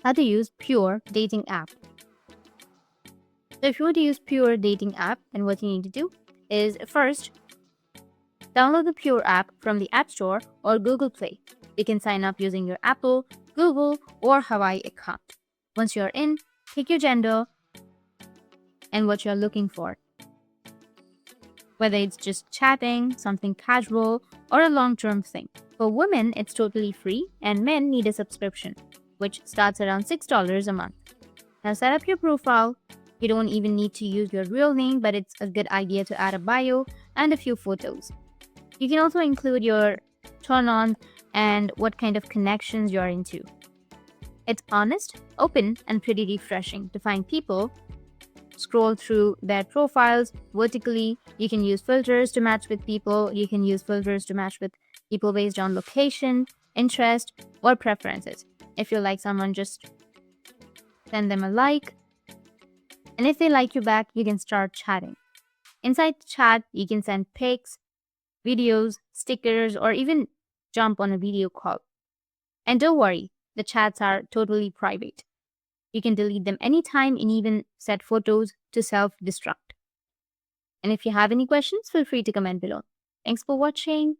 How to use Pure Dating app. So if you want to use Pure Dating app, then what you need to do is first download the Pure app from the App Store or Google Play. You can sign up using your Apple, Google, or Hawaii account. Once you're in, pick your gender and what you're looking for. Whether it's just chatting, something casual, or a long-term thing. For women, it's totally free, and men need a subscription, which starts around $6 a month. Now set up your profile. You don't even need to use your real name, but it's a good idea to add a bio and a few photos. You can also include your turn on and what kind of connections you're into. It's honest, open, and pretty refreshing to find people. Scroll through their profiles vertically. You can use filters to match with people. You can use filters to match with people based on location, interest, or preferences. If you like someone, just send them a like. And if they like you back, you can start chatting. Inside the chat, you can send pics, videos, stickers, or even jump on a video call. And don't worry, the chats are totally private. You can delete them anytime and even set photos to self-destruct. And if you have any questions, feel free to comment below. Thanks for watching.